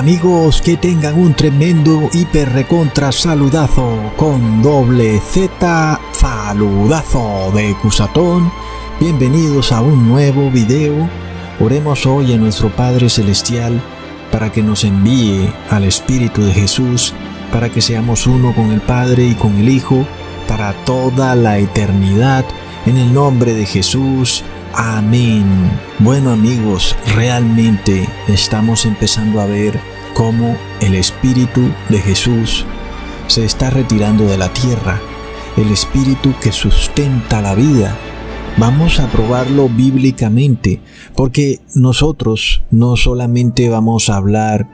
Amigos, que tengan un tremendo hiper recontra saludazo con doble Z, saludazo de Cusatón. Bienvenidos a un nuevo video. Oremos hoy a nuestro Padre Celestial para que nos envíe al Espíritu de Jesús, para que seamos uno con el Padre y con el Hijo, para toda la eternidad, en el nombre de Jesús. Amén. Bueno amigos, realmente estamos empezando a ver cómo el Espíritu de Jesús se está retirando de la tierra, el Espíritu que sustenta la vida. Vamos a probarlo bíblicamente, porque nosotros no solamente vamos a hablar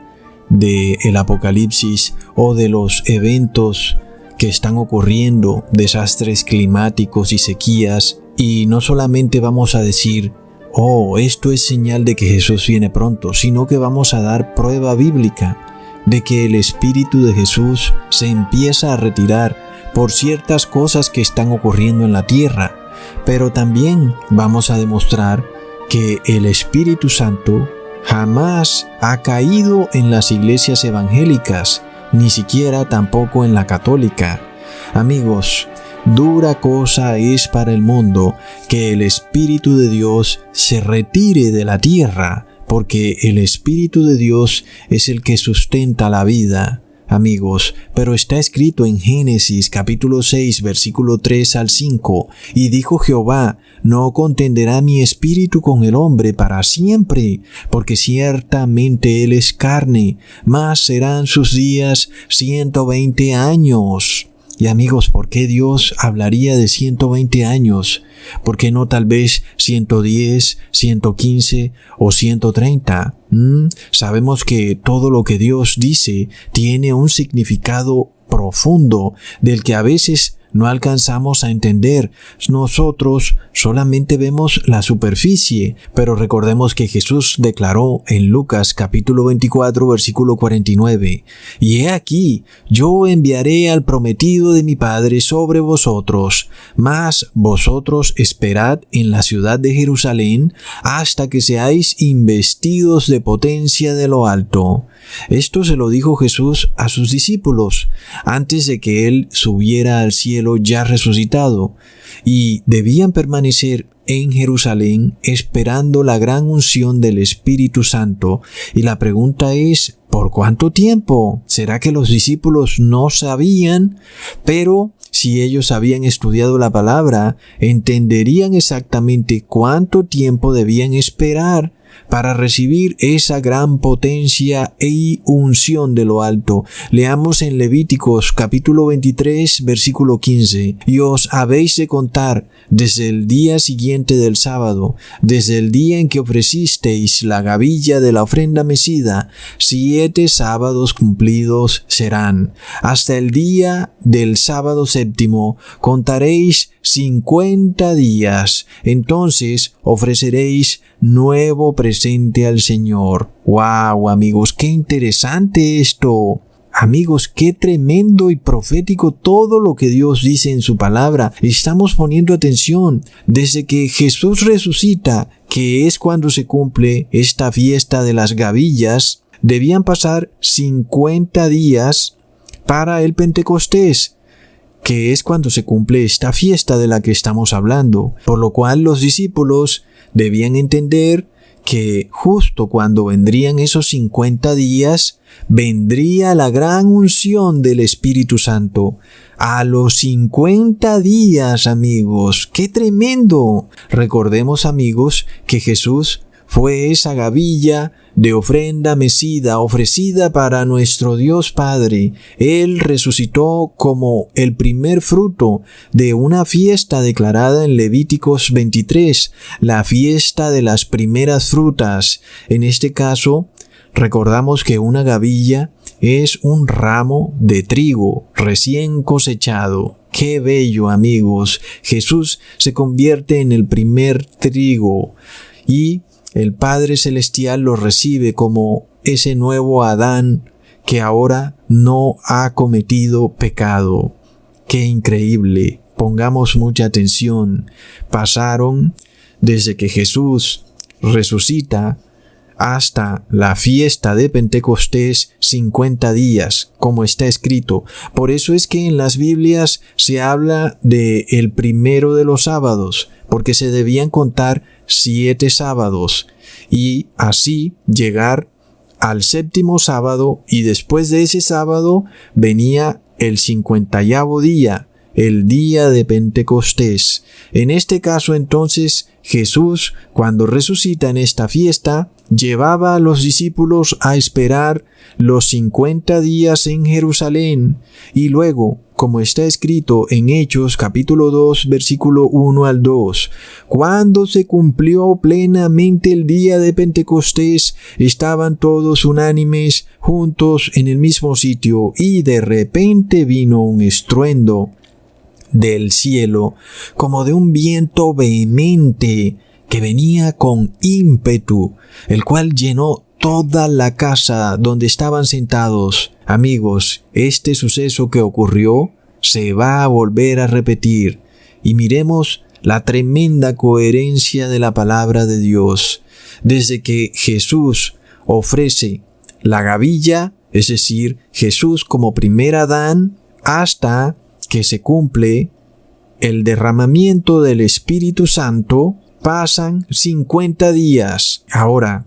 del Apocalipsis o de los eventos que están ocurriendo, desastres climáticos y sequías, y no solamente vamos a decir, oh, esto es señal de que Jesús viene pronto, sino que vamos a dar prueba bíblica de que el Espíritu de Jesús se empieza a retirar por ciertas cosas que están ocurriendo en la tierra. Pero también vamos a demostrar que el Espíritu Santo jamás ha caído en las iglesias evangélicas, ni siquiera tampoco en la católica. Amigos, dura cosa es para el mundo que el Espíritu de Dios se retire de la tierra, porque el Espíritu de Dios es el que sustenta la vida. Amigos, pero está escrito en Génesis capítulo 6 versículo 3 al 5, y dijo Jehová, no contenderá mi espíritu con el hombre para siempre, porque ciertamente él es carne, mas serán sus días 120 años. Y amigos, ¿por qué Dios hablaría de 120 años? ¿Por qué no tal vez 110, 115 o 130? Sabemos que todo lo que Dios dice tiene un significado profundo del que a veces no alcanzamos a entender. Nosotros solamente vemos la superficie, pero recordemos que Jesús declaró en Lucas capítulo 24 versículo 49, y he aquí, yo enviaré al prometido de mi Padre sobre vosotros, mas vosotros esperad en la ciudad de Jerusalén hasta que seáis investidos de potencia de lo alto. Esto se lo dijo Jesús a sus discípulos antes de que Él subiera al cielo ya resucitado, y debían permanecer en Jerusalén esperando la gran unción del Espíritu Santo. Y la pregunta es, ¿por cuánto tiempo? ¿Será que los discípulos no sabían? Pero si ellos habían estudiado la palabra, entenderían exactamente cuánto tiempo debían esperar para recibir esa gran potencia y unción de lo alto. Leamos en Levíticos capítulo 23 versículo 15. Y os habéis de contar desde el día siguiente del sábado, desde el día en que ofrecisteis la gavilla de la ofrenda mecida, 7 sábados cumplidos serán. Hasta el día del sábado séptimo contaréis 50 días. Entonces ofreceréis nuevo presente al Señor. ¡Wow, amigos! ¡Qué interesante esto! Amigos, qué tremendo y profético todo lo que Dios dice en su palabra. Estamos poniendo atención desde que Jesús resucita, que es cuando se cumple esta fiesta de las gavillas. Debían pasar 50 días para el Pentecostés, que es cuando se cumple esta fiesta de la que estamos hablando. Por lo cual los discípulos debían entender que justo cuando vendrían esos 50 días, vendría la gran unción del Espíritu Santo. A los 50 días, amigos, ¡qué tremendo! Recordemos, amigos, que Jesús fue esa gavilla de ofrenda mecida ofrecida para nuestro Dios Padre. Él resucitó como el primer fruto de una fiesta declarada en Levíticos 23, la fiesta de las primeras frutas. En este caso, recordamos que una gavilla es un ramo de trigo recién cosechado. ¡Qué bello, amigos! Jesús se convierte en el primer trigo y el Padre Celestial lo recibe como ese nuevo Adán que ahora no ha cometido pecado. ¡Qué increíble! Pongamos mucha atención. Pasaron desde que Jesús resucita hasta la fiesta de Pentecostés 50 días, como está escrito. Por eso es que en las Biblias se habla de el primero de los sábados, porque se debían contar 7 sábados y así llegar al 7º sábado, y después de ese sábado venía el 50º día, el día de Pentecostés. En este caso entonces Jesús, cuando resucita en esta fiesta, llevaba a los discípulos a esperar los 50 días en Jerusalén, y luego, como está escrito en Hechos capítulo 2 versículo 1 al 2, cuando se cumplió plenamente el día de Pentecostés, estaban todos unánimes juntos en el mismo sitio, y de repente vino un estruendo del cielo, como de un viento vehemente, que venía con ímpetu, el cual llenó toda la casa donde estaban sentados. Amigos, este suceso que ocurrió se va a volver a repetir, y miremos la tremenda coherencia de la palabra de Dios. Desde que Jesús ofrece la gavilla, es decir, Jesús como primer Adán, hasta que se cumple el derramamiento del Espíritu Santo, pasan 50 días. Ahora,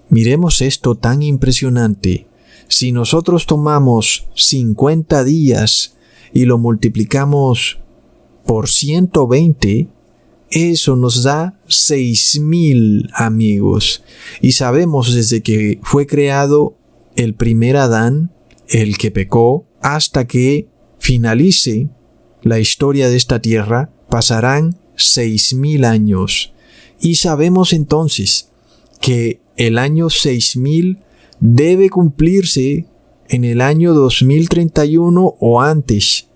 miremos esto tan impresionante. Si nosotros tomamos 50 días y lo multiplicamos por 120, eso nos da 6,000, amigos. Y sabemos desde que fue creado el primer Adán, el que pecó, hasta que finalice la historia de esta tierra, pasarán 6,000 años. Y sabemos entonces que el año 6,000 debe cumplirse en el año 2031 o antes.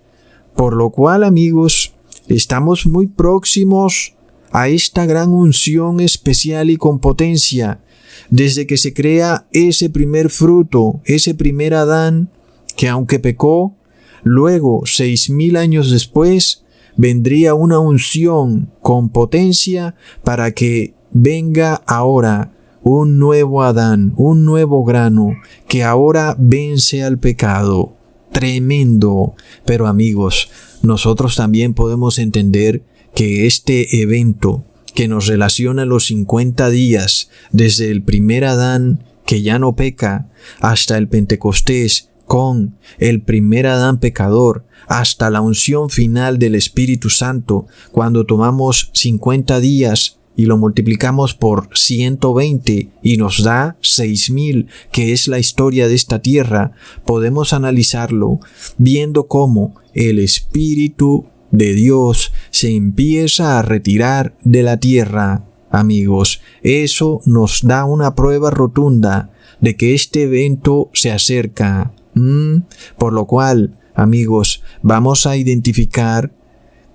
Por lo cual, amigos, estamos muy próximos a esta gran unción especial y con potencia, desde que se crea ese primer fruto, ese primer Adán, que aunque pecó, luego 6,000 años después vendría una unción con potencia para que venga ahora un nuevo Adán, un nuevo grano, que ahora vence al pecado. Tremendo. Pero amigos, nosotros también podemos entender que este evento que nos relaciona los 50 días, desde el primer Adán que ya no peca, hasta el Pentecostés, con el primer Adán pecador, hasta la unción final del Espíritu Santo, cuando tomamos 50 días y lo multiplicamos por 120 y nos da 6,000, que es la historia de esta tierra, podemos analizarlo viendo cómo el Espíritu de Dios se empieza a retirar de la tierra. Amigos, eso nos da una prueba rotunda de que este evento se acerca. Por lo cual, amigos, vamos a identificar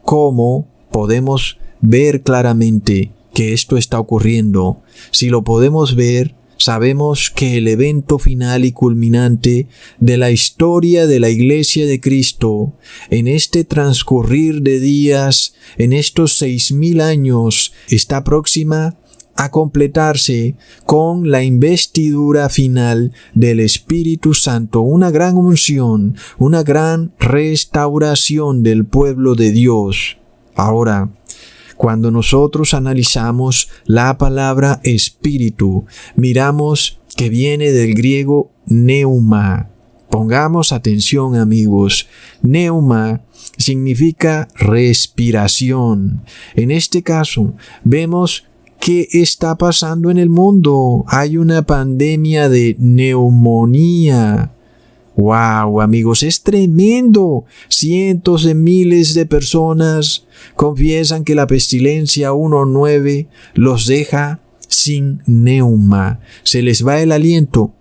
cómo podemos ver claramente que esto está ocurriendo. Si lo podemos ver, sabemos que el evento final y culminante de la historia de la Iglesia de Cristo, en este transcurrir de días, en estos 6,000 años, está próxima a completarse con la investidura final del Espíritu Santo, una gran unción, una gran restauración del pueblo de Dios. Ahora, cuando nosotros analizamos la palabra espíritu, miramos que viene del griego pneuma. Pongamos atención, amigos. Pneuma significa respiración. En este caso, vemos ¿qué está pasando en el mundo? Hay una pandemia de neumonía. ¡Wow, amigos! Es tremendo. Cientos de miles de personas confiesan que la pestilencia 1.9 los deja sin pneuma. Se les va el aliento.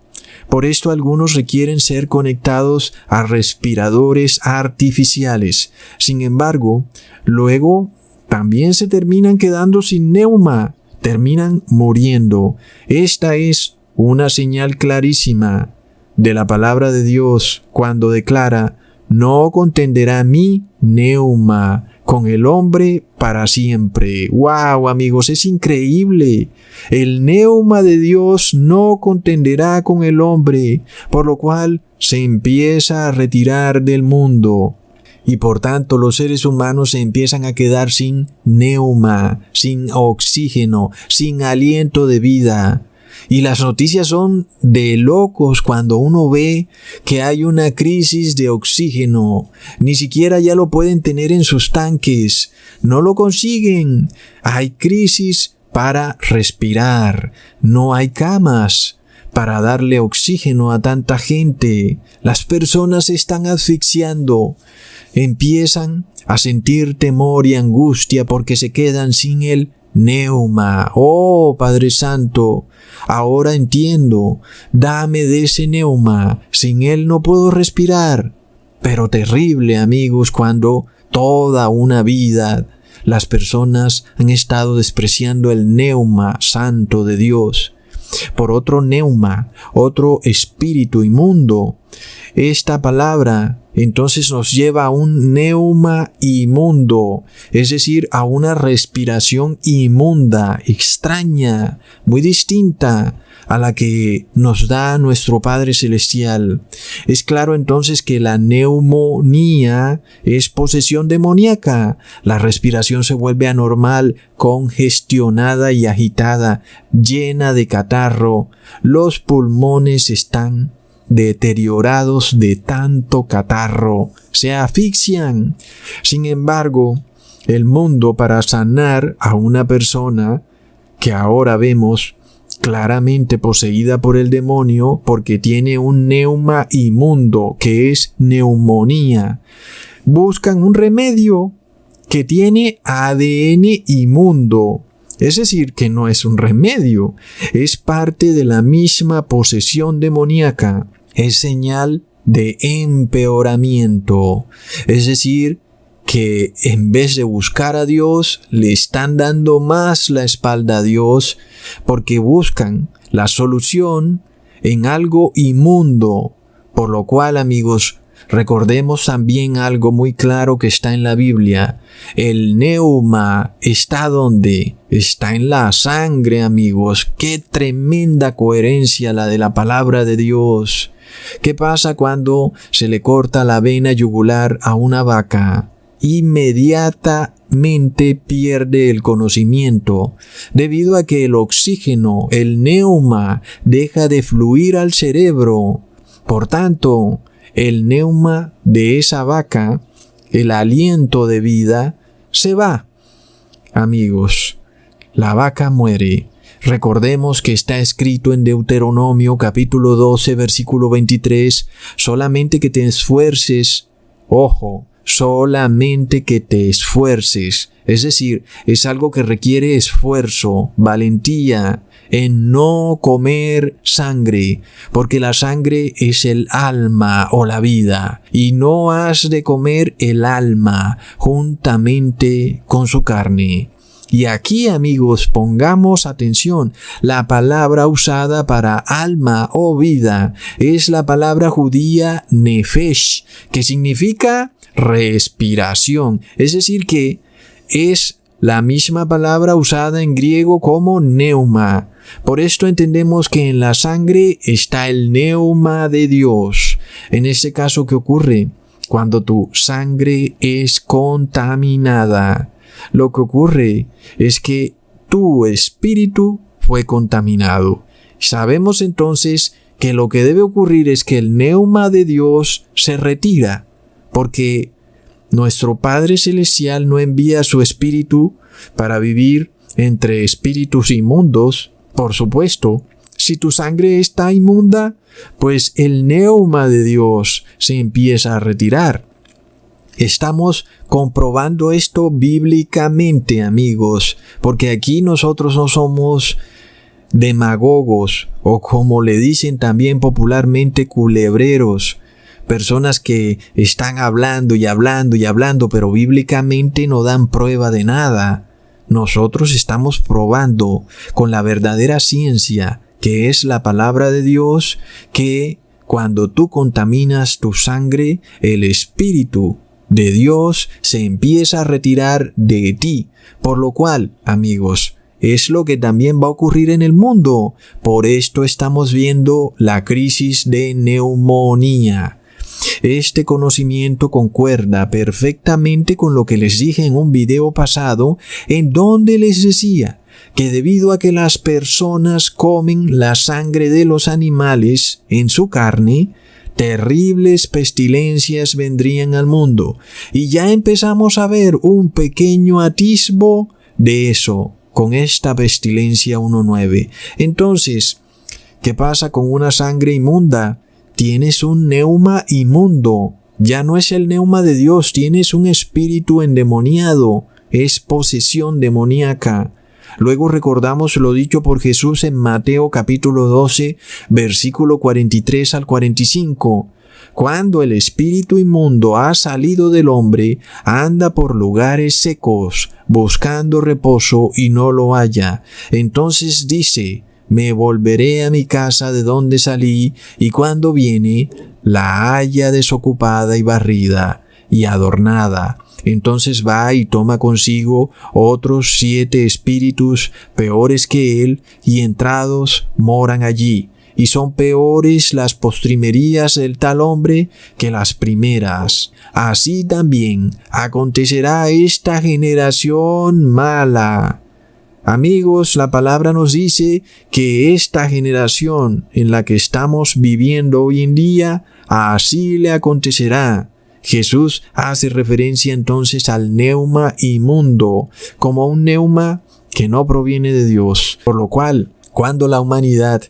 Por esto algunos requieren ser conectados a respiradores artificiales. Sin embargo, luego también se terminan quedando sin pneuma. Terminan muriendo. Esta es una señal clarísima de la palabra de Dios cuando declara: no contenderá mi pneuma, con el hombre para siempre. ¡Wow, amigos! Es increíble. El neuma de Dios no contenderá con el hombre, por lo cual se empieza a retirar del mundo. Y por tanto los seres humanos se empiezan a quedar sin neuma, sin oxígeno, sin aliento de vida. Y las noticias son de locos cuando uno ve que hay una crisis de oxígeno. Ni siquiera ya lo pueden tener en sus tanques. No lo consiguen. Hay crisis para respirar. No hay camas para darle oxígeno a tanta gente. Las personas se están asfixiando. Empiezan a sentir temor y angustia porque se quedan sin el neuma. Oh, Padre Santo, ahora entiendo. Dame de ese neuma. Sin él no puedo respirar. Pero terrible, amigos, cuando toda una vida las personas han estado despreciando el neuma santo de Dios por otro neuma, otro espíritu inmundo. Esta palabra entonces nos lleva a un neuma inmundo, es decir, a una respiración inmunda, extraña, muy distinta a la que nos da nuestro Padre Celestial. Es claro entonces que la neumonía es posesión demoníaca. La respiración se vuelve anormal, congestionada y agitada, llena de catarro. Los pulmones están deteriorados de tanto catarro, se asfixian. Sin embargo, el mundo, para sanar a una persona que ahora vemos claramente poseída por el demonio porque tiene un neuma inmundo, que es neumonía, buscan un remedio que tiene ADN inmundo. Es decir, que no es un remedio, es parte de la misma posesión demoníaca. Es señal de empeoramiento. Es decir, que en vez de buscar a Dios, le están dando más la espalda a Dios porque buscan la solución en algo inmundo. Por lo cual, amigos, recordemos también algo muy claro que está en la Biblia. El neuma está ¿dónde? Está en la sangre, amigos. ¡Qué tremenda coherencia la de la palabra de Dios! ¿Qué pasa cuando se le corta la vena yugular a una vaca? Inmediatamente pierde el conocimiento, debido a que el oxígeno, el neuma, deja de fluir al cerebro. Por tanto, el neuma de esa vaca, el aliento de vida, se va. Amigos, la vaca muere. Recordemos que está escrito en Deuteronomio capítulo 12, versículo 23, solamente que te esfuerces, ojo, solamente que te esfuerces. Es decir, es algo que requiere esfuerzo, valentía, en no comer sangre, porque la sangre es el alma o la vida, y no has de comer el alma juntamente con su carne. Y aquí, amigos, pongamos atención. La palabra usada para alma o vida es la palabra judía nefesh, que significa respiración. Es decir, que es la misma palabra usada en griego como neuma. Por esto entendemos que en la sangre está el neuma de Dios. En este caso, ¿qué ocurre? Cuando tu sangre es contaminada, lo que ocurre es que tu espíritu fue contaminado. Sabemos entonces que lo que debe ocurrir es que el neuma de Dios se retira, porque nuestro Padre Celestial no envía su espíritu para vivir entre espíritus inmundos. Por supuesto, si tu sangre está inmunda, pues el neuma de Dios se empieza a retirar. Estamos comprobando esto bíblicamente, amigos, porque aquí nosotros no somos demagogos o, como le dicen también popularmente, culebreros, personas que están hablando y hablando y hablando, pero bíblicamente no dan prueba de nada. Nosotros estamos probando con la verdadera ciencia, que es la palabra de Dios, que cuando tú contaminas tu sangre, el espíritu de Dios se empieza a retirar de ti. Por lo cual, amigos, es lo que también va a ocurrir en el mundo. Por esto estamos viendo la crisis de neumonía. Este conocimiento concuerda perfectamente con lo que les dije en un video pasado, en donde les decía que debido a que las personas comen la sangre de los animales en su carne, terribles pestilencias vendrían al mundo. Y ya empezamos a ver un pequeño atisbo de eso con esta pestilencia 1.9. Entonces, ¿qué pasa con una sangre inmunda? Tienes un neuma inmundo. Ya no es el neuma de Dios, tienes un espíritu endemoniado. Es posesión demoníaca. Luego recordamos lo dicho por Jesús en Mateo capítulo 12, versículo 43 al 45. Cuando el espíritu inmundo ha salido del hombre, anda por lugares secos, buscando reposo y no lo halla. Entonces dice: me volveré a mi casa de donde salí, y cuando viene, la halla desocupada y barrida y adornada. Entonces va y toma consigo otros 7 espíritus peores que él, y entrados moran allí. Y son peores las postrimerías del tal hombre que las primeras. Así también acontecerá a esta generación mala. Amigos, la palabra nos dice que esta generación en la que estamos viviendo hoy en día, así le acontecerá. Jesús hace referencia entonces al neuma inmundo, como un neuma que no proviene de Dios. Por lo cual, cuando la humanidad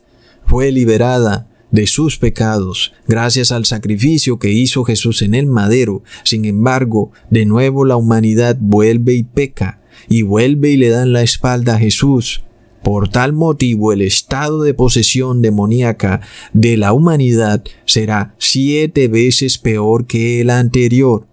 fue liberada de sus pecados, gracias al sacrificio que hizo Jesús en el madero, sin embargo, de nuevo la humanidad vuelve y peca, y vuelve y le dan la espalda a Jesús. Por tal motivo, el estado de posesión demoníaca de la humanidad será 7 veces peor que el anterior.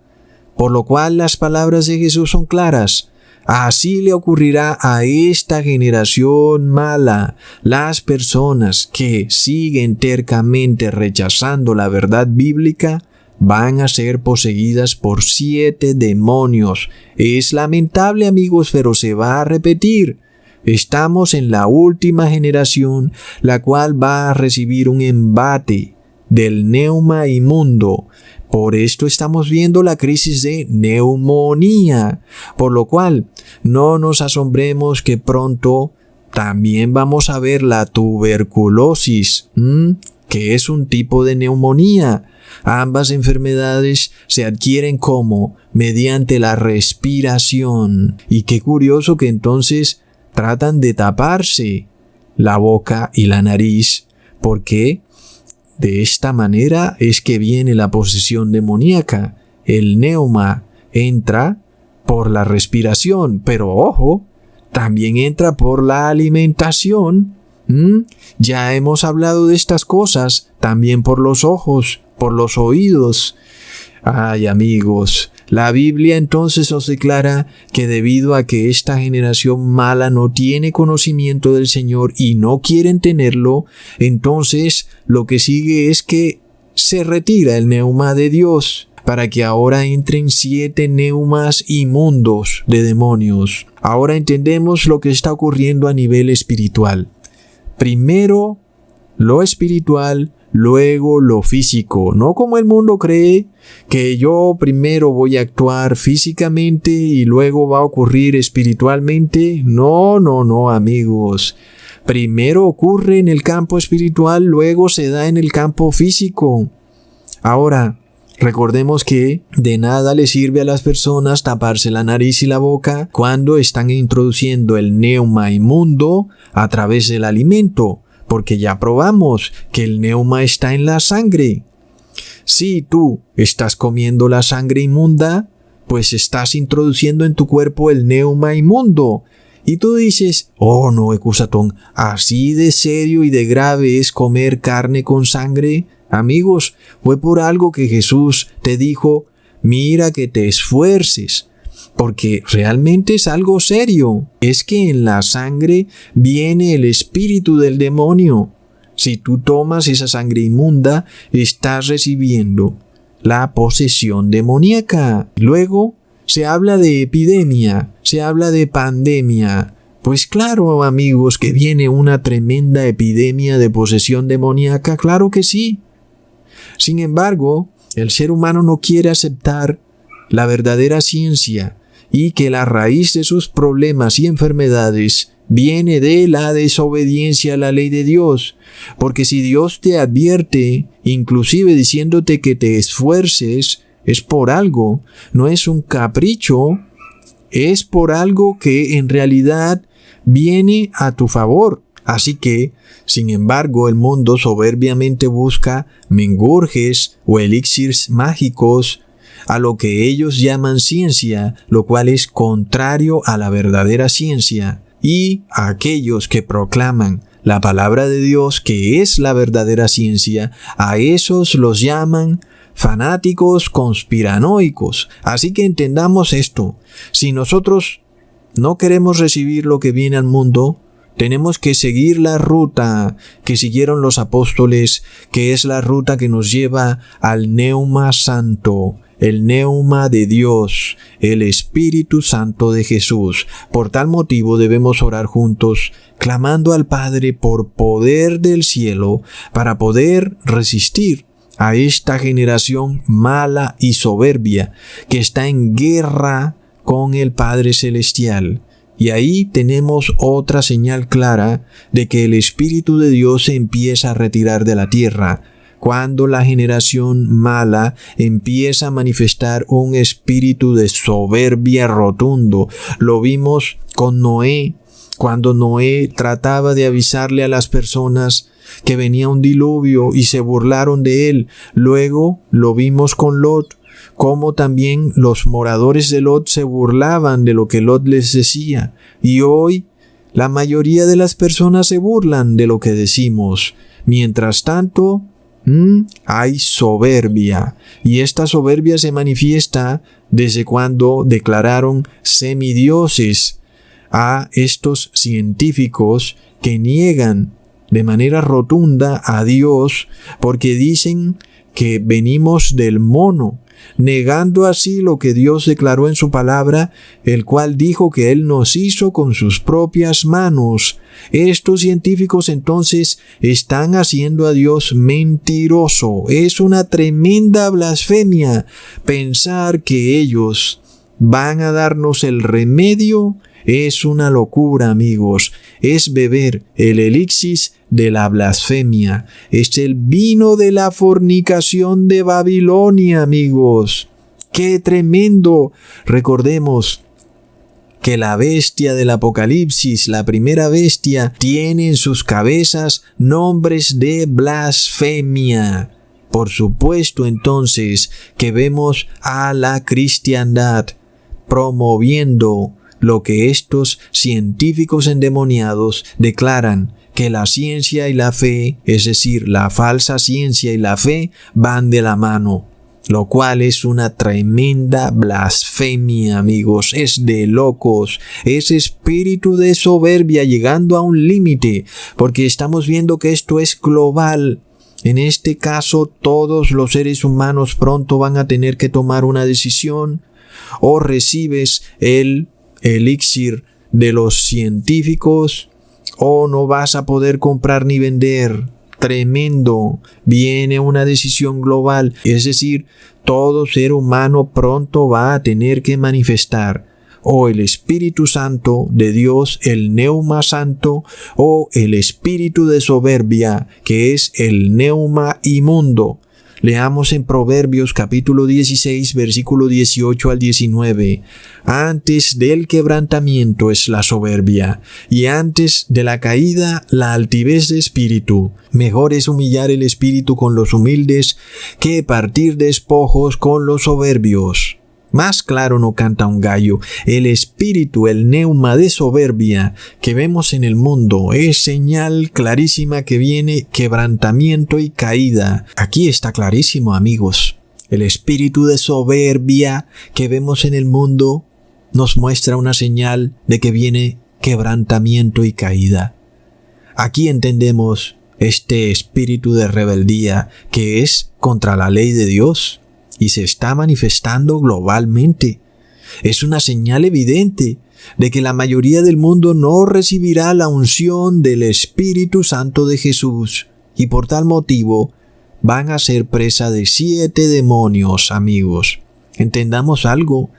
Por lo cual las palabras de Jesús son claras. Así le ocurrirá a esta generación mala. Las personas que siguen tercamente rechazando la verdad bíblica van a ser poseídas por 7 demonios. Es lamentable, amigos, pero se va a repetir. Estamos en la última generación, la cual va a recibir un embate del neuma inmundo. Por esto estamos viendo la crisis de neumonía, por lo cual no nos asombremos que pronto también vamos a ver la tuberculosis, que es un tipo de neumonía. Ambas enfermedades se adquieren como mediante la respiración. Y qué curioso que entonces tratan de taparse la boca y la nariz, porque de esta manera es que viene la posesión demoníaca. El neuma entra por la respiración, pero ojo, también entra por la alimentación. Ya hemos hablado de estas cosas, también por los ojos, por los oídos. Ay, amigos, la Biblia entonces nos declara que debido a que esta generación mala no tiene conocimiento del Señor y no quieren tenerlo, entonces lo que sigue es que se retira el neuma de Dios para que ahora entren 7 neumas inmundos de demonios. Ahora entendemos lo que está ocurriendo a nivel espiritual. Primero lo espiritual, luego lo físico. No como el mundo cree, que yo primero voy a actuar físicamente y luego va a ocurrir espiritualmente. No, amigos. Primero ocurre en el campo espiritual, luego se da en el campo físico. Ahora, recordemos que de nada le sirve a las personas taparse la nariz y la boca cuando están introduciendo el neuma inmundo a través del alimento, porque ya probamos que el neuma está en la sangre. Si tú estás comiendo la sangre inmunda, pues estás introduciendo en tu cuerpo el neuma inmundo. Y tú dices, oh no, Ecusatón, así de serio y de grave es comer carne con sangre. Amigos, fue por algo que Jesús te dijo, mira que te esfuerces, porque realmente es algo serio. Es que en la sangre viene el espíritu del demonio. Si tú tomas esa sangre inmunda, estás recibiendo la posesión demoníaca. Luego se habla de epidemia, se habla de pandemia. Pues claro, amigos, que viene una tremenda epidemia de posesión demoníaca, claro que sí. Sin embargo, el ser humano no quiere aceptar la verdadera ciencia y que la raíz de sus problemas y enfermedades viene de la desobediencia a la ley de Dios. Porque si Dios te advierte, inclusive diciéndote que te esfuerces, es por algo, no es un capricho, es por algo que en realidad viene a tu favor. Así que, sin embargo, el mundo soberbiamente busca mengurjes o elixirs mágicos a lo que ellos llaman ciencia, lo cual es contrario a la verdadera ciencia. Y a aquellos que proclaman la palabra de Dios, que es la verdadera ciencia, a esos los llaman fanáticos conspiranoicos. Así que entendamos esto. Si nosotros no queremos recibir lo que viene al mundo, tenemos que seguir la ruta que siguieron los apóstoles, que es la ruta que nos lleva al Neuma Santo, el Neuma de Dios, el Espíritu Santo de Jesús. Por tal motivo debemos orar juntos, clamando al Padre por poder del cielo, para poder resistir a esta generación mala y soberbia que está en guerra con el Padre Celestial. Y ahí tenemos otra señal clara de que el Espíritu de Dios se empieza a retirar de la tierra, cuando la generación mala empieza a manifestar un espíritu de soberbia rotundo. Lo vimos con Noé, cuando Noé trataba de avisarle a las personas que venía un diluvio y se burlaron de él. Luego lo vimos con Lot, como también los moradores de Lot se burlaban de lo que Lot les decía. Y hoy la mayoría de las personas se burlan de lo que decimos. Mientras tanto, hay soberbia. Y esta soberbia se manifiesta desde cuando declararon semidioses a estos científicos que niegan de manera rotunda a Dios porque dicen que venimos del mono, negando así lo que Dios declaró en su palabra, el cual dijo que Él nos hizo con sus propias manos. Estos científicos entonces están haciendo a Dios mentiroso. Es una tremenda blasfemia pensar que ellos van a darnos el remedio. Es una locura, amigos. Es beber el elixir de la blasfemia. Es el vino de la fornicación de Babilonia, amigos. ¡Qué tremendo! Recordemos que la bestia del Apocalipsis, la primera bestia, tiene en sus cabezas nombres de blasfemia. Por supuesto, entonces, que vemos a la cristiandad promoviendo lo que estos científicos endemoniados declaran, que la ciencia y la fe, es decir, la falsa ciencia y la fe, van de la mano, lo cual es una tremenda blasfemia, amigos. Es de locos, es espíritu de soberbia llegando a un límite, porque estamos viendo que esto es global. En este caso, todos los seres humanos pronto van a tener que tomar una decisión: o recibes el elixir de los científicos, o no vas a poder comprar ni vender. Tremendo. Viene una decisión global, es decir, todo ser humano pronto va a tener que manifestar o el Espíritu Santo de Dios, el Neuma Santo, o el espíritu de soberbia, que es el Neuma inmundo. Leamos en Proverbios capítulo 16, versículo 18 al 19. Antes del quebrantamiento es la soberbia, y antes de la caída la altivez de espíritu. Mejor es humillar el espíritu con los humildes que partir despojos con los soberbios. Más claro no canta un gallo. El espíritu, el neuma de soberbia que vemos en el mundo es señal clarísima que viene quebrantamiento y caída. Aquí está clarísimo, amigos. El espíritu de soberbia que vemos en el mundo nos muestra una señal de que viene quebrantamiento y caída. Aquí entendemos este espíritu de rebeldía que es contra la ley de Dios. y se está manifestando globalmente. Es una señal evidente de que la mayoría del mundo no recibirá la unción del Espíritu Santo de Jesús, y por tal motivo van a ser presa de 7 demonios, amigos. Entendamos algo.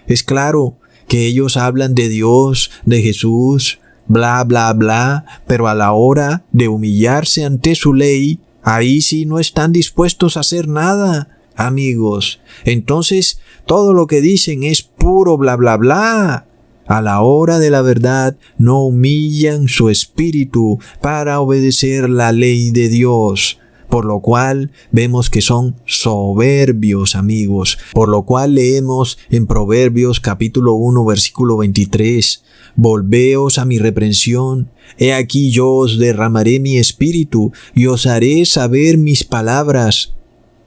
Es claro que ellos hablan de Dios, de Jesús, bla, bla, bla, pero a la hora de humillarse ante su ley, ahí sí no están dispuestos a hacer nada, amigos. Entonces, todo lo que dicen es puro bla, bla, bla. A la hora de la verdad, no humillan su espíritu para obedecer la ley de Dios. Por lo cual vemos que son soberbios, amigos. Por lo cual leemos en Proverbios capítulo 1, versículo 23. Volveos a mi reprensión. He aquí yo os derramaré mi espíritu y os haré saber mis palabras.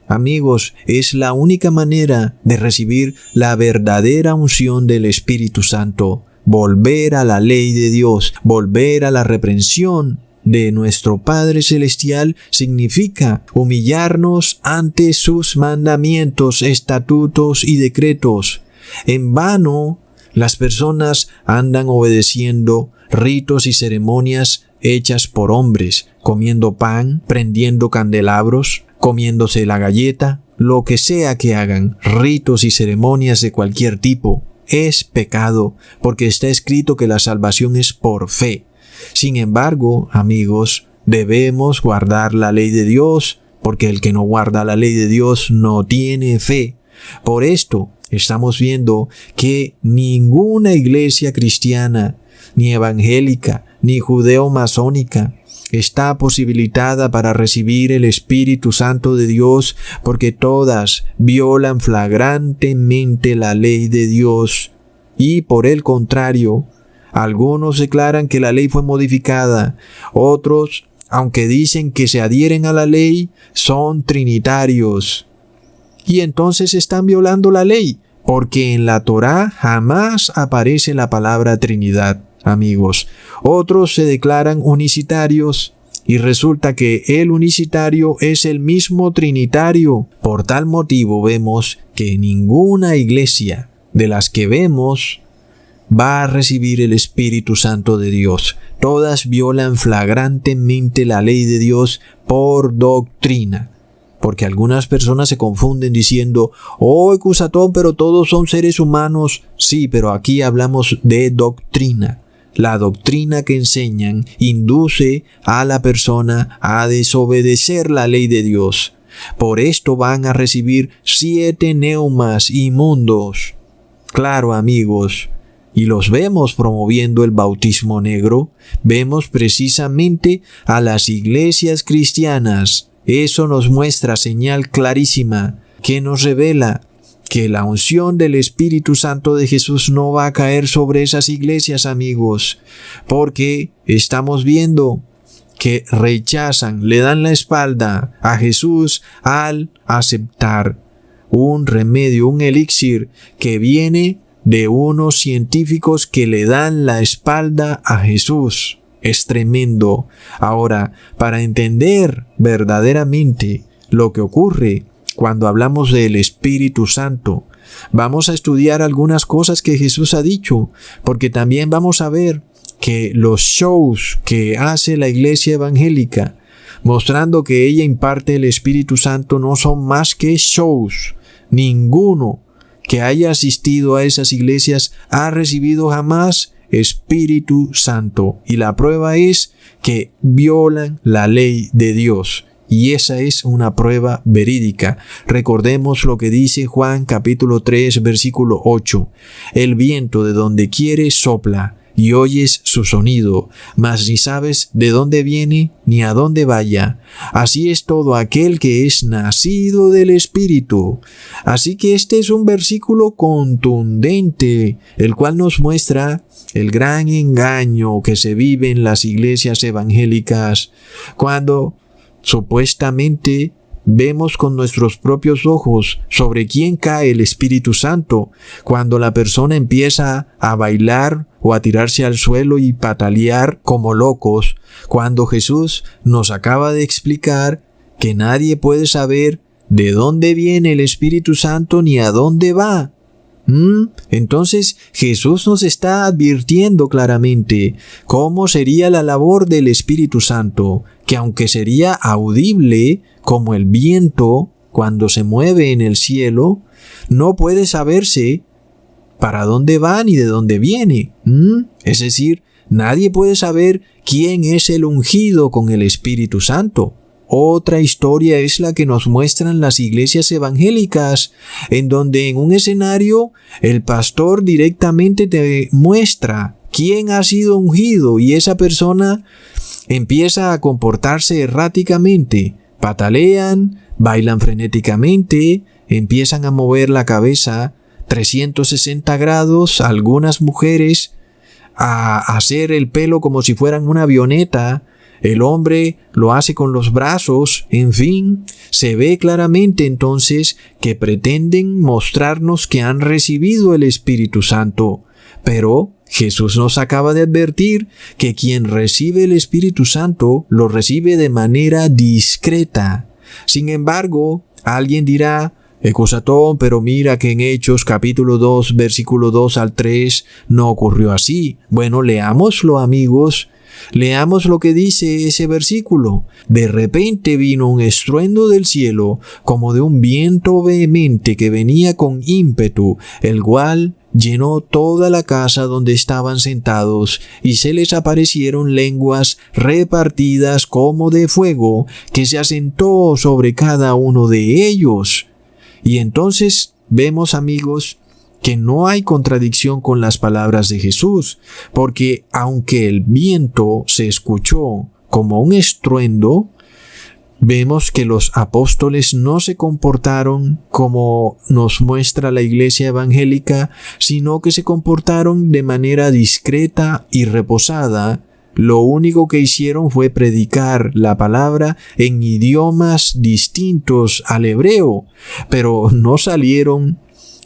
Amigos, es la única manera de recibir la verdadera unción del Espíritu Santo. Volver a la ley de Dios, volver a la reprensión de nuestro Padre Celestial significa humillarnos ante sus mandamientos, estatutos y decretos. En vano, las personas andan obedeciendo ritos y ceremonias hechas por hombres, comiendo pan, prendiendo candelabros, comiéndose la galleta, lo que sea que hagan, ritos y ceremonias de cualquier tipo. Es pecado, porque está escrito que la salvación es por fe. Sin embargo, amigos, debemos guardar la ley de Dios, porque el que no guarda la ley de Dios no tiene fe. Por esto, estamos viendo que ninguna iglesia cristiana, ni evangélica, ni judeo-masónica, está posibilitada para recibir el Espíritu Santo de Dios, porque todas violan flagrantemente la ley de Dios. Y por el contrario, algunos declaran que la ley fue modificada. Otros, aunque dicen que se adhieren a la ley, son trinitarios. Y entonces están violando la ley, porque en la Torá jamás aparece la palabra Trinidad, amigos. Otros se declaran unicitarios, y resulta que el unicitario es el mismo trinitario. Por tal motivo vemos que ninguna iglesia de las que vemos va a recibir el Espíritu Santo de Dios. Todas violan flagrantemente la ley de Dios por doctrina. Porque algunas personas se confunden diciendo, oh, Ecusatón, pero todos son seres humanos. Sí, pero aquí hablamos de doctrina. La doctrina que enseñan induce a la persona a desobedecer la ley de Dios. Por esto van a recibir 7 neumas inmundos. Claro, amigos, y los vemos promoviendo el bautismo negro. Vemos precisamente a las iglesias cristianas. Eso nos muestra señal clarísima que nos revela que la unción del Espíritu Santo de Jesús no va a caer sobre esas iglesias, amigos, porque estamos viendo que rechazan, le dan la espalda a Jesús al aceptar un remedio, un elixir que viene de unos científicos que le dan la espalda a Jesús. Es tremendo. Ahora, para entender verdaderamente lo que ocurre cuando hablamos del Espíritu Santo, vamos a estudiar algunas cosas que Jesús ha dicho, porque también vamos a ver que los shows que hace la iglesia evangélica, mostrando que ella imparte el Espíritu Santo, no son más que shows. Ninguno que haya asistido a esas iglesias ha recibido jamás Espíritu Santo. Y la prueba es que violan la ley de Dios. Y esa es una prueba verídica. Recordemos lo que dice Juan capítulo 3 versículo 8. El viento de donde quiere sopla y oyes su sonido, mas ni sabes de dónde viene ni a dónde vaya. Así es todo aquel que es nacido del Espíritu. Así que este es un versículo contundente, el cual nos muestra el gran engaño que se vive en las iglesias evangélicas, cuando supuestamente vemos con nuestros propios ojos sobre quién cae el Espíritu Santo, cuando la persona empieza a bailar o a tirarse al suelo y patalear como locos, cuando Jesús nos acaba de explicar que nadie puede saber de dónde viene el Espíritu Santo ni a dónde va. Entonces Jesús nos está advirtiendo claramente cómo sería la labor del Espíritu Santo, que aunque sería audible como el viento cuando se mueve en el cielo, no puede saberse para dónde va ni de dónde viene. Es decir, nadie puede saber quién es el ungido con el Espíritu Santo. Otra historia es la que nos muestran las iglesias evangélicas, en donde en un escenario el pastor directamente te muestra quién ha sido ungido y esa persona empieza a comportarse erráticamente. Patalean, bailan frenéticamente, empiezan a mover la cabeza 360 grados, algunas mujeres a hacer el pelo como si fueran una avioneta. El hombre lo hace con los brazos, en fin, se ve claramente entonces que pretenden mostrarnos que han recibido el Espíritu Santo. Pero Jesús nos acaba de advertir que quien recibe el Espíritu Santo lo recibe de manera discreta. Sin embargo, alguien dirá: Ecusatón, pero mira que en Hechos capítulo 2, versículo 2 al 3 no ocurrió así. Bueno, leámoslo, amigos. Leamos lo que dice ese versículo. De repente vino un estruendo del cielo, como de un viento vehemente que venía con ímpetu, el cual llenó toda la casa donde estaban sentados, y se les aparecieron lenguas repartidas como de fuego, que se asentó sobre cada uno de ellos. Y entonces vemos, amigos, que no hay contradicción con las palabras de Jesús, porque aunque el viento se escuchó como un estruendo, vemos que los apóstoles no se comportaron como nos muestra la iglesia evangélica, sino que se comportaron de manera discreta y reposada. Lo único que hicieron fue predicar la palabra en idiomas distintos al hebreo, pero no salieron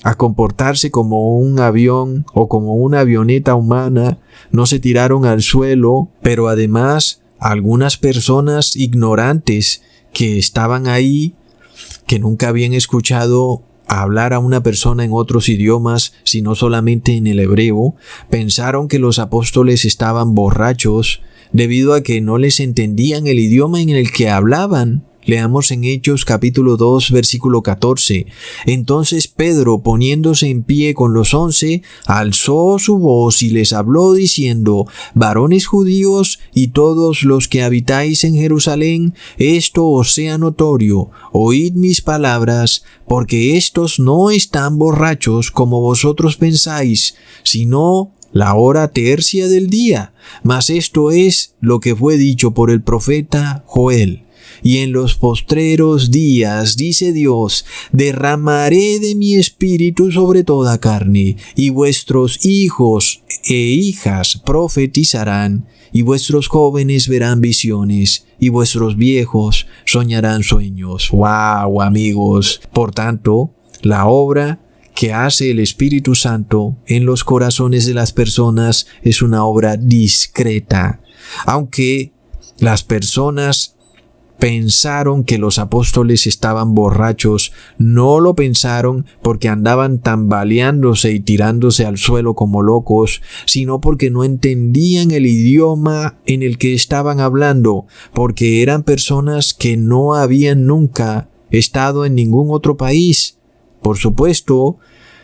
a comportarse como un avión o como una avioneta humana, no se tiraron al suelo, pero además algunas personas ignorantes que estaban ahí, que nunca habían escuchado hablar a una persona en otros idiomas, sino solamente en el hebreo, pensaron que los apóstoles estaban borrachos debido a que no les entendían el idioma en el que hablaban. Leamos en Hechos capítulo 2, versículo 14. Entonces Pedro, poniéndose en pie con los 11, alzó su voz y les habló diciendo: Varones judíos y todos los que habitáis en Jerusalén, esto os sea notorio, oíd mis palabras, porque estos no están borrachos como vosotros pensáis, sino la hora tercia del día. Mas esto es lo que fue dicho por el profeta Joel. Y en los postreros días, dice Dios, derramaré de mi espíritu sobre toda carne, y vuestros hijos e hijas profetizarán, y vuestros jóvenes verán visiones, y vuestros viejos soñarán sueños. ¡Wow, amigos! Por tanto, la obra que hace el Espíritu Santo en los corazones de las personas es una obra discreta. Aunque las personas pensaron que los apóstoles estaban borrachos, no lo pensaron porque andaban tambaleándose y tirándose al suelo como locos, sino porque no entendían el idioma en el que estaban hablando, porque eran personas que no habían nunca estado en ningún otro país. Por supuesto,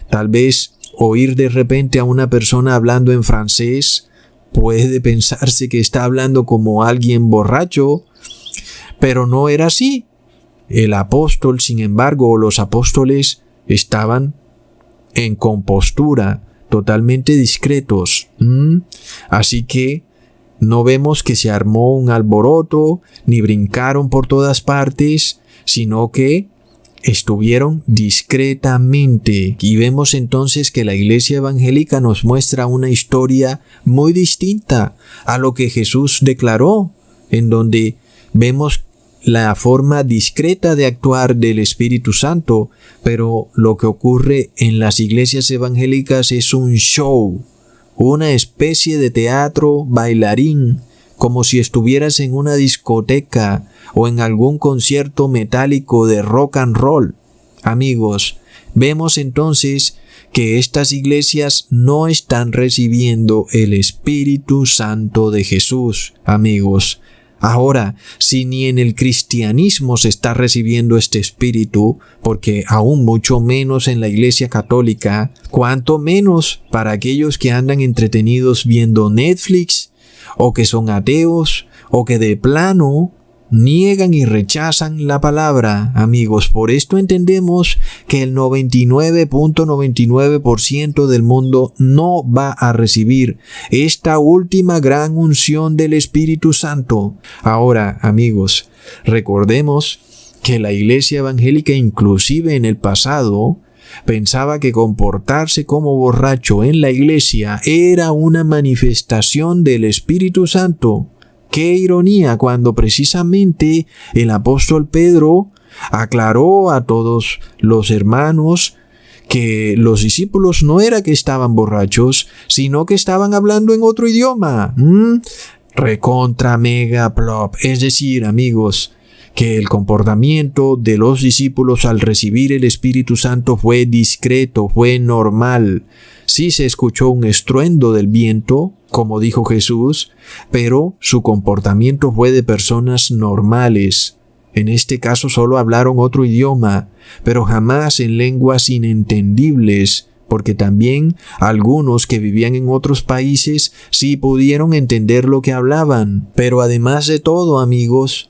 tal vez oír de repente a una persona hablando en francés puede pensarse que está hablando como alguien borracho, pero no era así. El apóstol, sin embargo, o los apóstoles estaban en compostura, totalmente discretos. Así que no vemos que se armó un alboroto, ni brincaron por todas partes, sino que estuvieron discretamente. Y vemos entonces que la iglesia evangélica nos muestra una historia muy distinta a lo que Jesús declaró, en donde vemos la forma discreta de actuar del Espíritu Santo, pero lo que ocurre en las iglesias evangélicas es un show, una especie de teatro bailarín, como si estuvieras en una discoteca o en algún concierto metálico de rock and roll. Amigos, vemos entonces que estas iglesias no están recibiendo el Espíritu Santo de Jesús, amigos. Ahora, si ni en el cristianismo se está recibiendo este espíritu, porque aún mucho menos en la Iglesia Católica, cuanto menos para aquellos que andan entretenidos viendo Netflix, o que son ateos, o que de plano niegan y rechazan la palabra, amigos. Por esto entendemos que el 99.99% del mundo no va a recibir esta última gran unción del Espíritu Santo. Ahora, amigos, recordemos que la iglesia evangélica, inclusive en el pasado, pensaba que comportarse como borracho en la iglesia era una manifestación del Espíritu Santo. ¡Qué ironía cuando precisamente el apóstol Pedro aclaró a todos los hermanos que los discípulos no era que estaban borrachos, sino que estaban hablando en otro idioma? Recontra mega plop. Es decir, amigos, que el comportamiento de los discípulos al recibir el Espíritu Santo fue discreto, fue normal. Sí se escuchó un estruendo del viento, como dijo Jesús, pero su comportamiento fue de personas normales. En este caso solo hablaron otro idioma, pero jamás en lenguas inentendibles, porque también algunos que vivían en otros países sí pudieron entender lo que hablaban. Pero además de todo, amigos,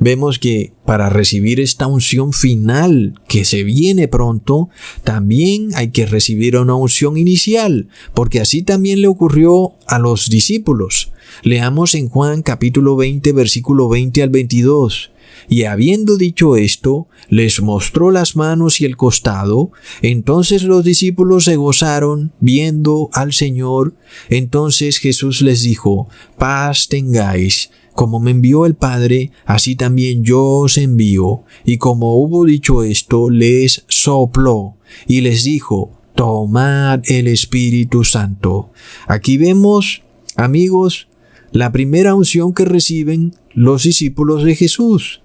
vemos que para recibir esta unción final que se viene pronto, también hay que recibir una unción inicial, porque así también le ocurrió a los discípulos. Leamos en Juan capítulo 20, versículo 20 al 22. Y habiendo dicho esto, les mostró las manos y el costado. Entonces los discípulos se gozaron viendo al Señor. Entonces Jesús les dijo: paz tengáis. Como me envió el Padre, así también yo os envío. Y como hubo dicho esto, les sopló y les dijo: tomad el Espíritu Santo. Aquí vemos, amigos, la primera unción que reciben los discípulos de Jesús.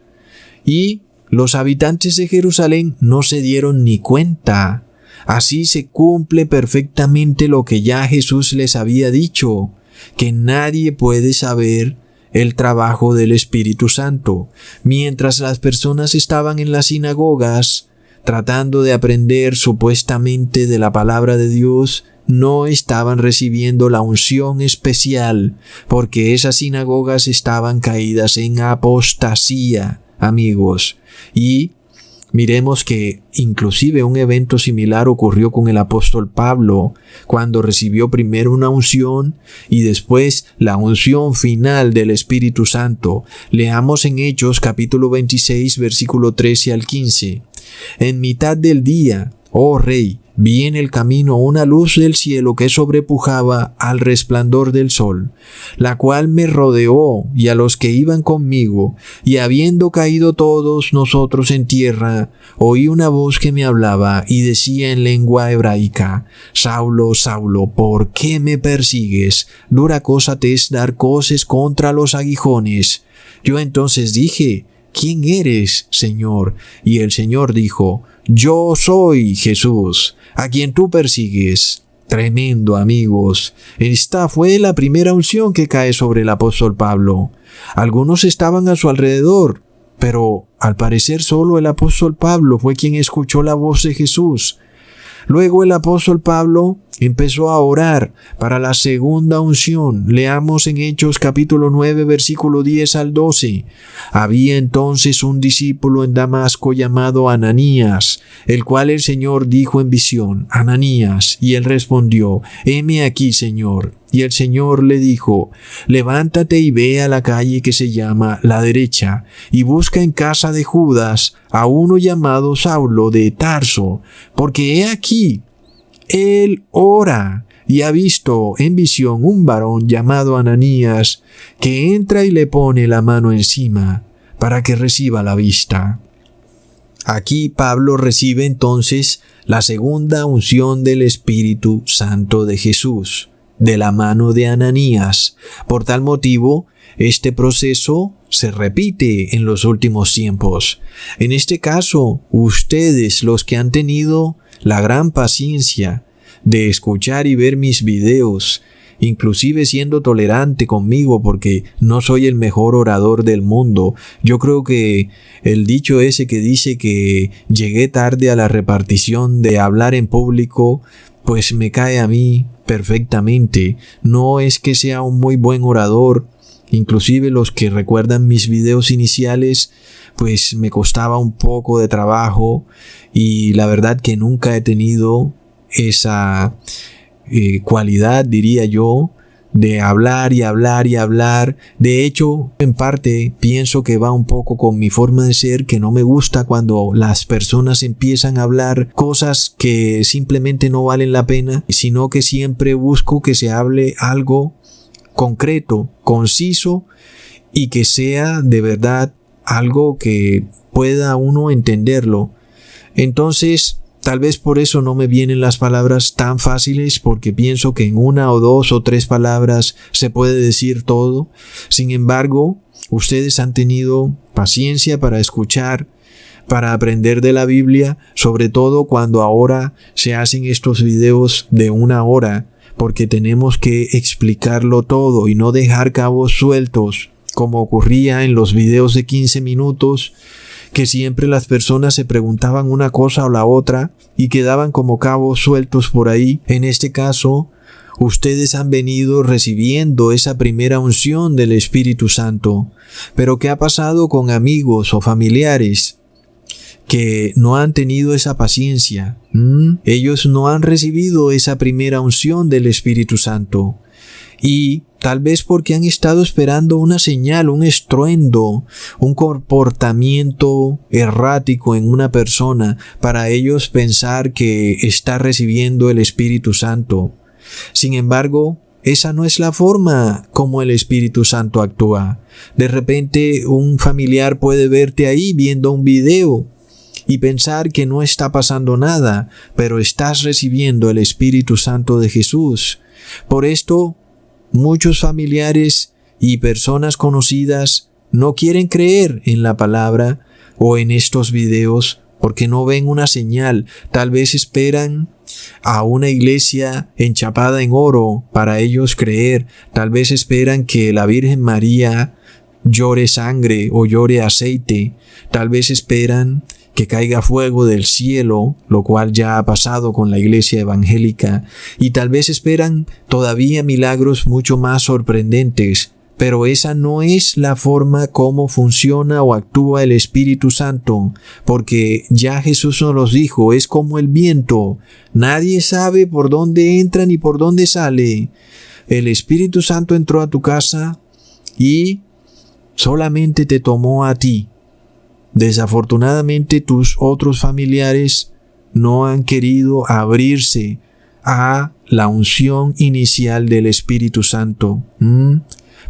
Y los habitantes de Jerusalén no se dieron ni cuenta. Así se cumple perfectamente lo que ya Jesús les había dicho, que nadie puede saber el trabajo del Espíritu Santo. Mientras las personas estaban en las sinagogas tratando de aprender supuestamente de la palabra de Dios, no estaban recibiendo la unción especial, porque esas sinagogas estaban caídas en apostasía, amigos. Y miremos que inclusive un evento similar ocurrió con el apóstol Pablo, cuando recibió primero una unción y después la unción final del Espíritu Santo. Leamos en Hechos capítulo 26, versículo 13 al 15. En mitad del día, oh rey, vi en el camino una luz del cielo que sobrepujaba al resplandor del sol, la cual me rodeó y a los que iban conmigo, y habiendo caído todos nosotros en tierra, oí una voz que me hablaba y decía en lengua hebraica: Saulo, Saulo, ¿por qué me persigues? Dura cosa te es dar coces contra los aguijones. Yo entonces dije: ¿quién eres, Señor? Y el Señor dijo: yo soy Jesús, a quien tú persigues. Tremendo, amigos. Esta fue la primera unción que cae sobre el apóstol Pablo. Algunos estaban a su alrededor, pero al parecer solo el apóstol Pablo fue quien escuchó la voz de Jesús. Luego el apóstol Pablo empezó a orar para la segunda unción. Leamos en Hechos capítulo 9, versículo 10 al 12. Había entonces un discípulo en Damasco llamado Ananías, el cual el Señor dijo en visión: Ananías. Y él respondió: heme aquí, Señor. Y el Señor le dijo: levántate y ve a la calle que se llama La Derecha, y busca en casa de Judas a uno llamado Saulo de Tarso, porque he aquí, él ora y ha visto en visión un varón llamado Ananías, que entra y le pone la mano encima para que reciba la vista. Aquí Pablo recibe entonces la segunda unción del Espíritu Santo de Jesús. de la mano de Ananías. Por tal motivo, este proceso se repite en los últimos tiempos. En este caso, ustedes, los que han tenido la gran paciencia de escuchar y ver mis videos, inclusive siendo tolerante conmigo porque no soy el mejor orador del mundo. Yo creo que el dicho ese que dice que llegué tarde a la repartición de hablar en público, pues me cae a mí perfectamente. No es que sea un muy buen orador. Inclusive los que recuerdan mis videos iniciales, pues me costaba un poco de trabajo y la verdad que nunca he tenido esa cualidad, diría yo, de hablar y hablar y hablar. De hecho, en parte pienso que va un poco con mi forma de ser, que no me gusta cuando las personas empiezan a hablar cosas que simplemente no valen la pena, sino que siempre busco que se hable algo concreto, conciso y que sea de verdad algo que pueda uno entenderlo. Entonces, tal vez por eso no me vienen las palabras tan fáciles, porque pienso que en una o dos o tres palabras se puede decir todo. Sin embargo, ustedes han tenido paciencia para escuchar, para aprender de la Biblia, sobre todo cuando ahora se hacen estos videos de 1 hora, porque tenemos que explicarlo todo y no dejar cabos sueltos, como ocurría en los videos de 15 minutos, que siempre las personas se preguntaban una cosa o la otra y quedaban como cabos sueltos por ahí. En este caso, ustedes han venido recibiendo esa primera unción del Espíritu Santo. Pero ¿qué ha pasado con amigos o familiares que no han tenido esa paciencia? Ellos no han recibido esa primera unción del Espíritu Santo. Y tal vez porque han estado esperando una señal, un estruendo, un comportamiento errático en una persona para ellos pensar que está recibiendo el Espíritu Santo. Sin embargo, esa no es la forma como el Espíritu Santo actúa. De repente un familiar puede verte ahí viendo un video y pensar que no está pasando nada, pero estás recibiendo el Espíritu Santo de Jesús. Por esto, muchos familiares y personas conocidas no quieren creer en la palabra o en estos videos porque no ven una señal. Tal vez esperan a una iglesia enchapada en oro para ellos creer. Tal vez esperan que la Virgen María llore sangre o llore aceite. Tal vez esperan que caiga fuego del cielo, lo cual ya ha pasado con la iglesia evangélica, y tal vez esperan todavía milagros mucho más sorprendentes, pero esa no es la forma como funciona o actúa el Espíritu Santo, porque ya Jesús nos los dijo, es como el viento, nadie sabe por dónde entra ni por dónde sale. El Espíritu Santo entró a tu casa y solamente te tomó a ti. Desafortunadamente tus otros familiares no han querido abrirse a la unción inicial del Espíritu Santo.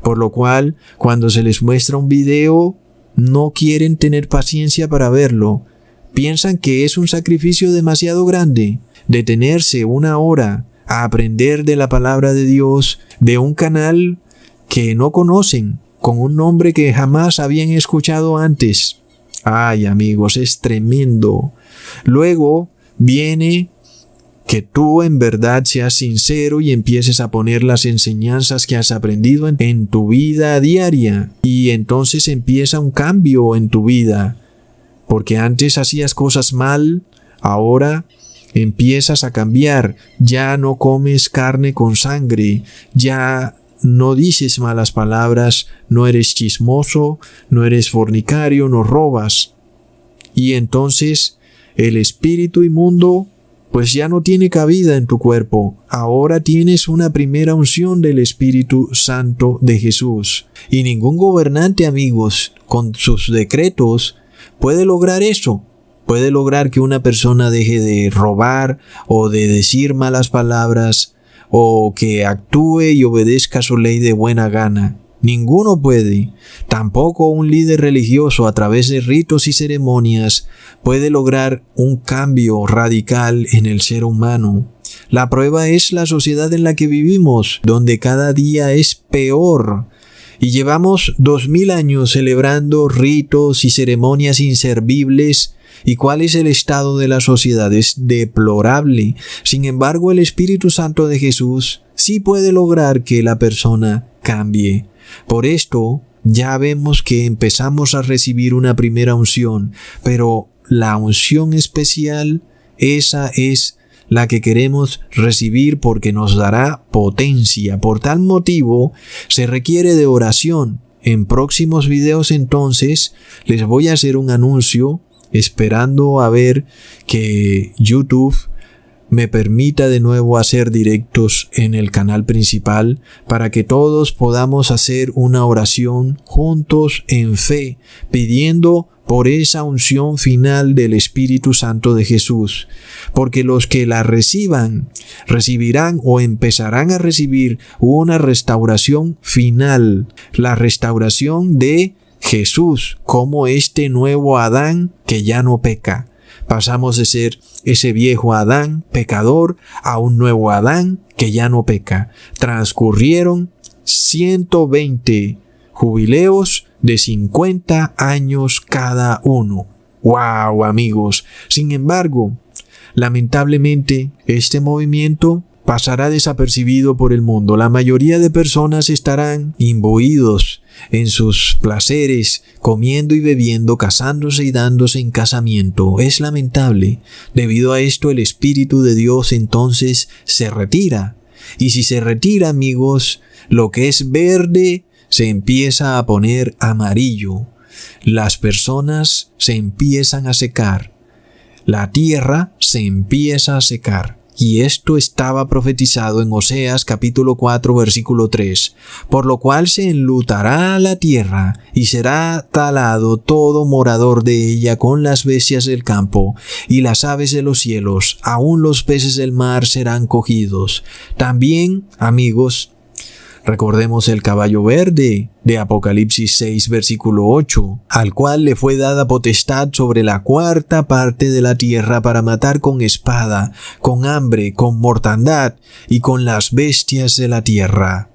Por lo cual, cuando se les muestra un video, no quieren tener paciencia para verlo. Piensan que es un sacrificio demasiado grande detenerse 1 hora a aprender de la palabra de Dios de un canal que no conocen, con un nombre que jamás habían escuchado antes. Ay, amigos, es tremendo. Luego viene que tú en verdad seas sincero y empieces a poner las enseñanzas que has aprendido en tu vida diaria. Y entonces empieza un cambio en tu vida. Porque antes hacías cosas mal, ahora empiezas a cambiar. Ya no comes carne con sangre, ya no dices malas palabras, no eres chismoso, no eres fornicario, no robas. Y entonces el espíritu inmundo pues ya no tiene cabida en tu cuerpo. Ahora tienes una primera unción del Espíritu Santo de Jesús. Y ningún gobernante, amigos, con sus decretos puede lograr eso. Puede lograr que una persona deje de robar o de decir malas palabras, o que actúe y obedezca su ley de buena gana. Ninguno puede. Tampoco un líder religioso a través de ritos y ceremonias puede lograr un cambio radical en el ser humano. La prueba es la sociedad en la que vivimos, donde cada día es peor. Y llevamos 2000 años celebrando ritos y ceremonias inservibles. ¿Y cuál es el estado de la sociedad? Es deplorable. Sin embargo, el Espíritu Santo de Jesús sí puede lograr que la persona cambie. Por esto, ya vemos que empezamos a recibir una primera unción, pero la unción especial, esa es la que queremos recibir porque nos dará potencia. Por tal motivo, se requiere de oración. En próximos videos entonces, les voy a hacer un anuncio, esperando a ver que YouTube me permita de nuevo hacer directos en el canal principal para que todos podamos hacer una oración juntos en fe, pidiendo por esa unción final del Espíritu Santo de Jesús. Porque los que la reciban, recibirán o empezarán a recibir una restauración final, la restauración de Jesús como este nuevo Adán que ya no peca. Pasamos de ser ese viejo Adán pecador a un nuevo Adán que ya no peca. Transcurrieron 120 jubileos de 50 años cada uno. ¡Wow, amigos! Sin embargo, lamentablemente, este movimiento pasará desapercibido por el mundo. La mayoría de personas estarán imbuidos en sus placeres, comiendo y bebiendo, casándose y dándose en casamiento. Es lamentable. Debido a esto, el Espíritu de Dios entonces se retira. Y si se retira, amigos, lo que es verde se empieza a poner amarillo. Las personas se empiezan a secar. La tierra se empieza a secar. Y esto estaba profetizado en Oseas capítulo 4 versículo 3. Por lo cual se enlutará la tierra y será talado todo morador de ella con las bestias del campo y las aves de los cielos, aun los peces del mar serán cogidos. También, amigos, recordemos el caballo verde de Apocalipsis 6 versículo 8, al cual le fue dada potestad sobre la cuarta parte de la tierra para matar con espada, con hambre, con mortandad y con las bestias de la tierra.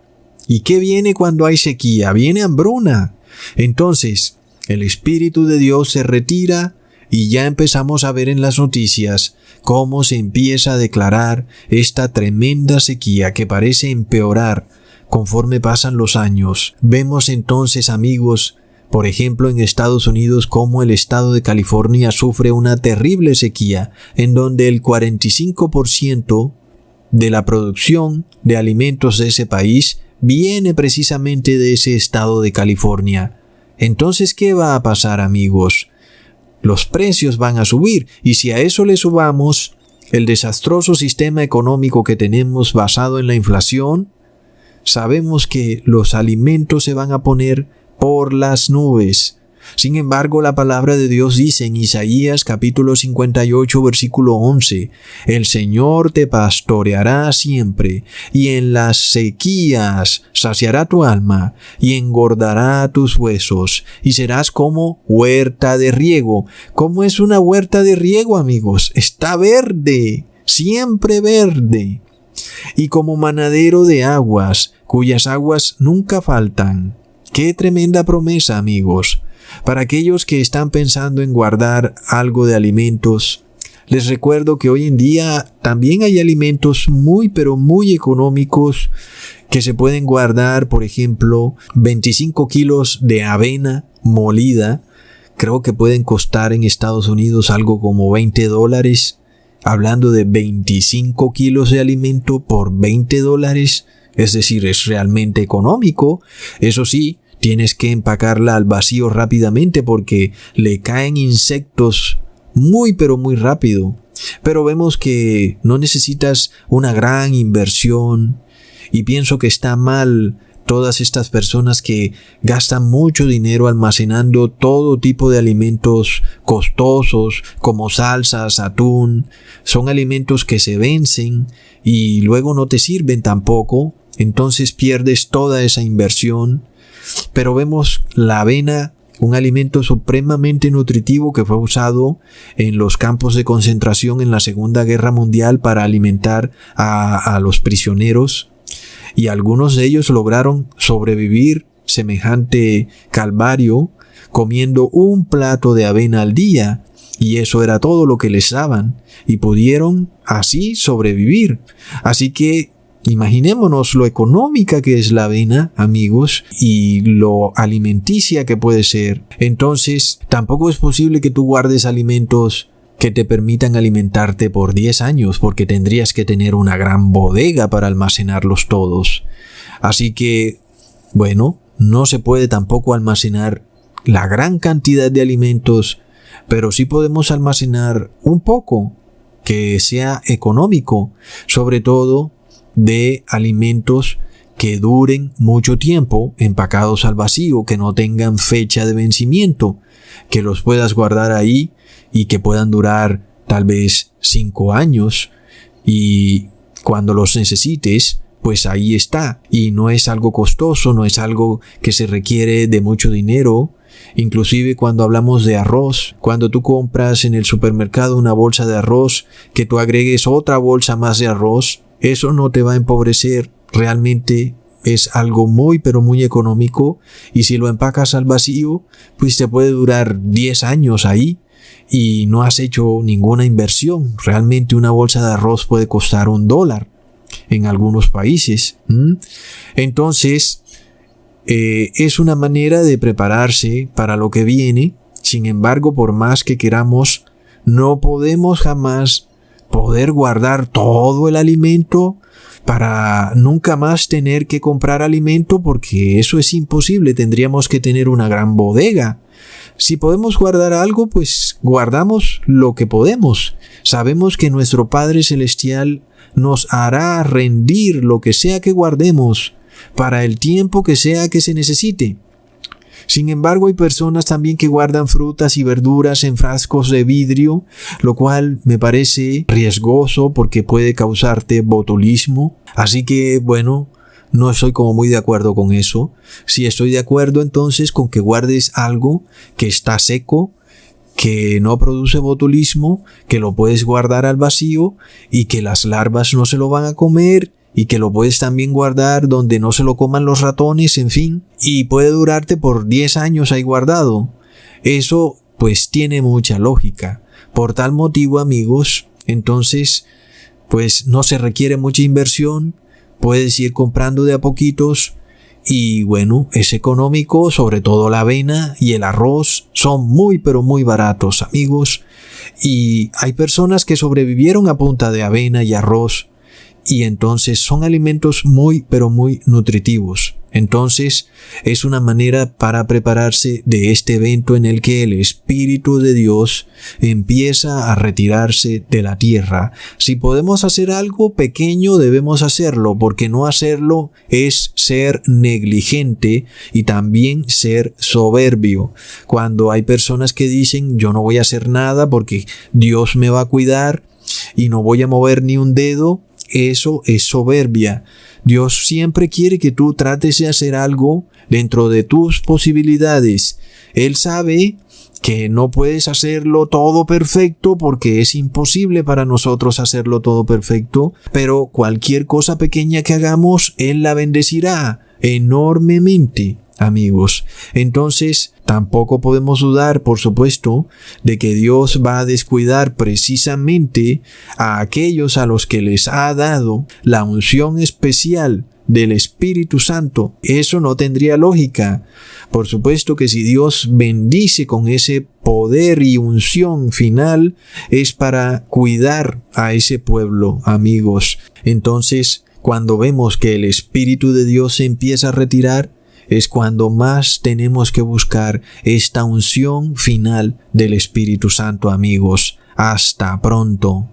¿Y qué viene cuando hay sequía? Viene hambruna. Entonces, el Espíritu de Dios se retira y ya empezamos a ver en las noticias cómo se empieza a declarar esta tremenda sequía que parece empeorar conforme pasan los años. Vemos entonces, amigos, por ejemplo en Estados Unidos, cómo el estado de California sufre una terrible sequía, en donde el 45% de la producción de alimentos de ese país viene precisamente de ese estado de California. Entonces, ¿qué va a pasar, amigos? Los precios van a subir, y si a eso le subamos el desastroso sistema económico que tenemos basado en la inflación, sabemos que los alimentos se van a poner por las nubes. Sin embargo, la palabra de Dios dice en Isaías capítulo 58 versículo 11, el Señor te pastoreará siempre, y en las sequías saciará tu alma, y engordará tus huesos, y serás como huerta de riego. ¿Cómo es una huerta de riego, amigos? Está verde, siempre verde. Y como manadero de aguas, cuyas aguas nunca faltan. ¡Qué tremenda promesa, amigos! Para aquellos que están pensando en guardar algo de alimentos, les recuerdo que hoy en día también hay alimentos muy pero muy económicos que se pueden guardar. Por ejemplo, 25 kilos de avena molida, creo que pueden costar en Estados Unidos algo como $20. Hablando de 25 kilos de alimento por $20, es decir, es realmente económico. Eso sí, tienes que empacarla al vacío rápidamente porque le caen insectos muy pero muy rápido. Pero vemos que no necesitas una gran inversión, y pienso que está mal todas estas personas que gastan mucho dinero almacenando todo tipo de alimentos costosos como salsas, atún. Son alimentos que se vencen y luego no te sirven tampoco, entonces pierdes toda esa inversión. Pero vemos la avena un alimento supremamente nutritivo que fue usado en los campos de concentración en la Segunda Guerra Mundial para alimentar a los prisioneros, y algunos de ellos lograron sobrevivir semejante calvario comiendo un plato de avena al día, y eso era todo lo que les daban, y pudieron así sobrevivir. Así que imaginémonos lo económica que es la avena, amigos, y lo alimenticia que puede ser. Entonces, tampoco es posible que tú guardes alimentos que te permitan alimentarte por 10 años, porque tendrías que tener una gran bodega para almacenarlos todos. Así que, bueno, no se puede tampoco almacenar la gran cantidad de alimentos, pero sí podemos almacenar un poco que sea económico, sobre todo de alimentos que duren mucho tiempo, empacados al vacío, que no tengan fecha de vencimiento, que los puedas guardar ahí y que puedan durar tal vez 5 años, y cuando los necesites, pues ahí está. Y no es algo costoso, no es algo que se requiere de mucho dinero. Inclusive cuando hablamos de arroz, cuando tú compras en el supermercado una bolsa de arroz, que tú agregues otra bolsa más de arroz, eso no te va a empobrecer. Realmente es algo muy pero muy económico, y si lo empacas al vacío, pues te puede durar 10 años ahí y no has hecho ninguna inversión. Realmente una bolsa de arroz puede costar $1 en algunos países. Entonces, es una manera de prepararse para lo que viene. Sin embargo, por más que queramos, no podemos jamás poder guardar todo el alimento para nunca más tener que comprar alimento, porque eso es imposible. Tendríamos que tener una gran bodega. Si podemos guardar algo, pues guardamos lo que podemos. Sabemos que nuestro Padre Celestial nos hará rendir lo que sea que guardemos para el tiempo que sea que se necesite. Sin embargo, hay personas también que guardan frutas y verduras en frascos de vidrio, lo cual me parece riesgoso porque puede causarte botulismo. Así que, bueno, no estoy como muy de acuerdo con eso. Si estoy de acuerdo entonces con que guardes algo que está seco, que no produce botulismo, que lo puedes guardar al vacío y que las larvas no se lo van a comer, y que lo puedes también guardar donde no se lo coman los ratones, en fin, y puede durarte por 10 años ahí guardado. Eso pues tiene mucha lógica. Por tal motivo, amigos, entonces pues no se requiere mucha inversión, puedes ir comprando de a poquitos, y bueno, es económico. Sobre todo la avena y el arroz son muy pero muy baratos, amigos, y hay personas que sobrevivieron a punta de avena y arroz, y entonces son alimentos muy pero muy nutritivos. Entonces es una manera para prepararse de este evento en el que el Espíritu de Dios empieza a retirarse de la tierra. Si podemos hacer algo pequeño, debemos hacerlo, porque no hacerlo es ser negligente y también ser soberbio. Cuando hay personas que dicen: yo no voy a hacer nada porque Dios me va a cuidar y no voy a mover ni un dedo, eso es soberbia. Dios siempre quiere que tú trates de hacer algo dentro de tus posibilidades. Él sabe que no puedes hacerlo todo perfecto, porque es imposible para nosotros hacerlo todo perfecto, pero cualquier cosa pequeña que hagamos, Él la bendecirá enormemente, amigos. Entonces, tampoco podemos dudar, por supuesto, de que Dios va a descuidar precisamente a aquellos a los que les ha dado la unción especial del Espíritu Santo. Eso no tendría lógica. Por supuesto que si Dios bendice con ese poder y unción final, es para cuidar a ese pueblo, amigos. Entonces, cuando vemos que el Espíritu de Dios se empieza a retirar, es cuando más tenemos que buscar esta unción final del Espíritu Santo, amigos. Hasta pronto.